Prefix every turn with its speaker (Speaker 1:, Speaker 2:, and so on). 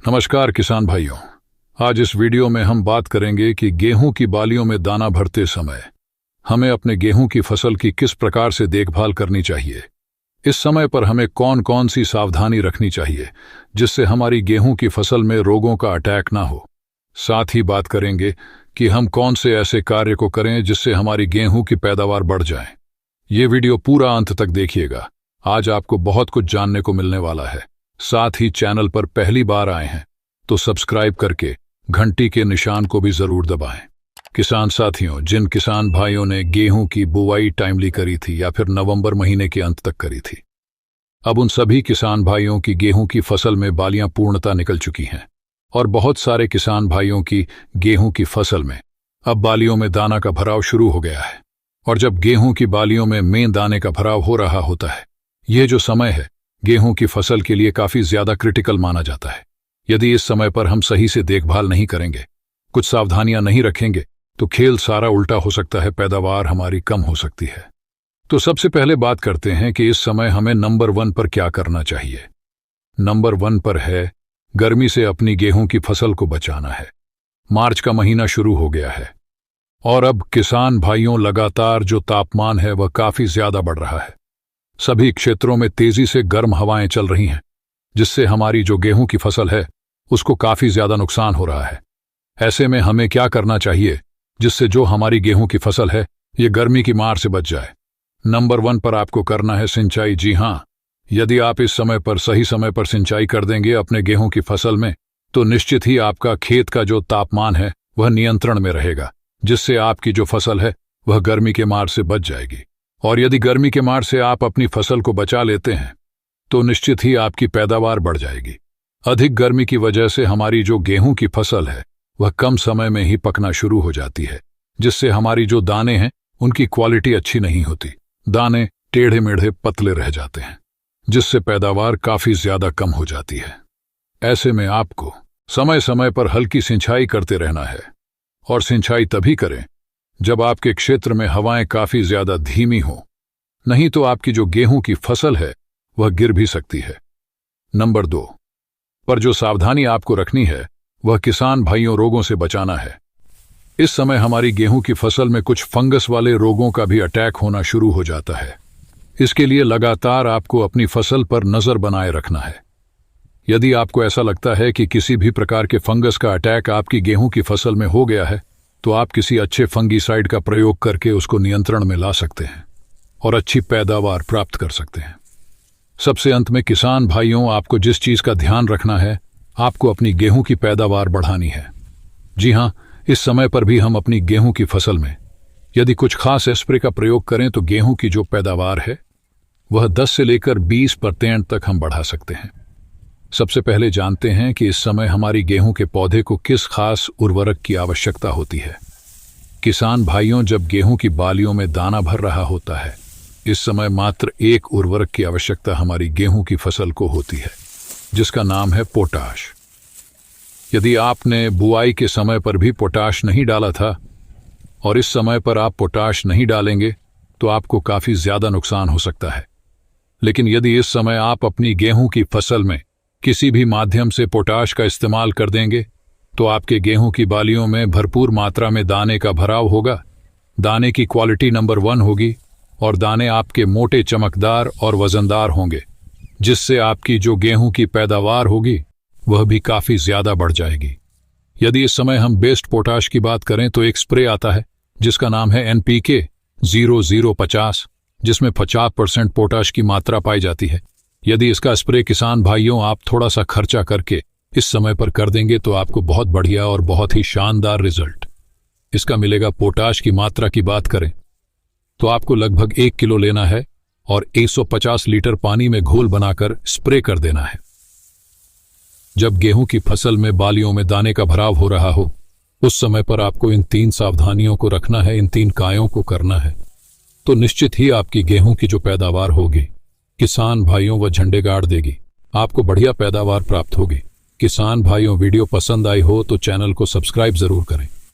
Speaker 1: नमस्कार किसान भाइयों। आज इस वीडियो में हम बात करेंगे कि गेहूं की बालियों में दाना भरते समय हमें अपने गेहूं की फसल की किस प्रकार से देखभाल करनी चाहिए। इस समय पर हमें कौन कौन सी सावधानी रखनी चाहिए जिससे हमारी गेहूं की फसल में रोगों का अटैक ना हो। साथ ही बात करेंगे कि हम कौन से ऐसे कार्य को करें जिससे हमारी गेहूं की पैदावार बढ़ जाए। ये वीडियो पूरा अंत तक देखिएगा। आज आपको बहुत कुछ जानने को मिलने वाला है। साथ ही चैनल पर पहली बार आए हैं तो सब्सक्राइब करके घंटी के निशान को भी जरूर दबाएं। किसान साथियों, जिन किसान भाइयों ने गेहूं की बुआई टाइमली करी थी या फिर नवंबर महीने के अंत तक करी थी, अब उन सभी किसान भाइयों की गेहूं की फसल में बालियां पूर्णतः निकल चुकी हैं और बहुत सारे किसान भाइयों की गेहूं की फसल में अब बालियों में दाना का भराव शुरू हो गया है। और जब गेहूं की बालियों में दाने का भराव हो रहा होता है, यह जो समय है गेहूं की फसल के लिए काफी ज्यादा क्रिटिकल माना जाता है। यदि इस समय पर हम सही से देखभाल नहीं करेंगे, कुछ सावधानियां नहीं रखेंगे, तो खेल सारा उल्टा हो सकता है, पैदावार हमारी कम हो सकती है। तो सबसे पहले बात करते हैं कि इस समय हमें नंबर 1 पर क्या करना चाहिए। नंबर 1 पर है गर्मी से अपनी गेहूं की फसल को बचाना है। मार्च का महीना शुरू हो गया है और अब किसान भाइयों लगातार जो तापमान है वह काफी ज्यादा बढ़ रहा है। सभी क्षेत्रों में तेजी से गर्म हवाएं चल रही हैं, जिससे हमारी जो गेहूं की फसल है उसको काफी ज्यादा नुकसान हो रहा है। ऐसे में हमें क्या करना चाहिए जिससे जो हमारी गेहूं की फसल है ये गर्मी की मार से बच जाए। नंबर 1 पर आपको करना है सिंचाई। जी हां, यदि आप इस समय पर सही समय पर सिंचाई कर देंगे अपने गेहूं की फसल में, तो निश्चित ही आपका खेत का जो तापमान है वह नियंत्रण में रहेगा, जिससे आपकी जो फसल है वह गर्मी के मार से बच जाएगी। और यदि गर्मी के मार से आप अपनी फसल को बचा लेते हैं तो निश्चित ही आपकी पैदावार बढ़ जाएगी। अधिक गर्मी की वजह से हमारी जो गेहूं की फसल है वह कम समय में ही पकना शुरू हो जाती है, जिससे हमारी जो दाने हैं उनकी क्वालिटी अच्छी नहीं होती। दाने टेढ़े मेढ़े पतले रह जाते हैं, जिससे पैदावार काफी ज्यादा कम हो जाती है। ऐसे में आपको समय समय पर हल्की सिंचाई करते रहना है और सिंचाई तभी करें जब आपके क्षेत्र में हवाएं काफी ज्यादा धीमी हो, नहीं तो आपकी जो गेहूं की फसल है वह गिर भी सकती है। नंबर 2 पर जो सावधानी आपको रखनी है वह किसान भाइयों रोगों से बचाना है। इस समय हमारी गेहूं की फसल में कुछ फंगस वाले रोगों का भी अटैक होना शुरू हो जाता है। इसके लिए लगातार आपको अपनी फसल पर नजर बनाए रखना है। यदि आपको ऐसा लगता है कि किसी भी प्रकार के फंगस का अटैक आपकी गेहूं की फसल में हो गया है, तो आप किसी अच्छे फंगीसाइड का प्रयोग करके उसको नियंत्रण में ला सकते हैं और अच्छी पैदावार प्राप्त कर सकते हैं। सबसे अंत में किसान भाइयों, आपको जिस चीज का ध्यान रखना है, आपको अपनी गेहूं की पैदावार बढ़ानी है। जी हां, इस समय पर भी हम अपनी गेहूं की फसल में यदि कुछ खास स्प्रे का प्रयोग करें तो गेहूं की जो पैदावार है वह 10 से लेकर 20% तक हम बढ़ा सकते हैं। सबसे पहले जानते हैं कि इस समय हमारी गेहूं के पौधे को किस खास उर्वरक की आवश्यकता होती है। किसान भाइयों, जब गेहूं की बालियों में दाना भर रहा होता है, इस समय मात्र एक उर्वरक की आवश्यकता हमारी गेहूं की फसल को होती है, जिसका नाम है पोटाश। यदि आपने बुआई के समय पर भी पोटाश नहीं डाला था और इस समय पर आप पोटाश नहीं डालेंगे तो आपको काफी ज्यादा नुकसान हो सकता है। लेकिन यदि इस समय आप अपनी गेहूं की फसल में किसी भी माध्यम से पोटाश का इस्तेमाल कर देंगे तो आपके गेहूं की बालियों में भरपूर मात्रा में दाने का भराव होगा। दाने की क्वालिटी नंबर 1 होगी और दाने आपके मोटे, चमकदार और वजनदार होंगे, जिससे आपकी जो गेहूं की पैदावार होगी वह भी काफी ज्यादा बढ़ जाएगी। यदि इस समय हम बेस्ट पोटाश की बात करें तो एक स्प्रे आता है जिसका नाम है NPK 0050, जिसमें 50% पोटाश की मात्रा पाई जाती है। यदि इसका स्प्रे किसान भाइयों आप थोड़ा सा खर्चा करके इस समय पर कर देंगे तो आपको बहुत बढ़िया और बहुत ही शानदार रिजल्ट इसका मिलेगा। पोटाश की मात्रा की बात करें तो आपको लगभग 1 किलो लेना है और 150 लीटर पानी में घोल बनाकर स्प्रे कर देना है। जब गेहूं की फसल में बालियों में दाने का भराव हो रहा हो, उस समय पर आपको इन 3 सावधानियों को रखना है, इन 3 कार्यों को करना है, तो निश्चित ही आपकी गेहूं की जो पैदावार होगी किसान भाइयों वह झंडे गाड़ देगी। आपको बढ़िया पैदावार प्राप्त होगी। किसान भाइयों, वीडियो पसंद आई हो तो चैनल को सब्सक्राइब जरूर करें।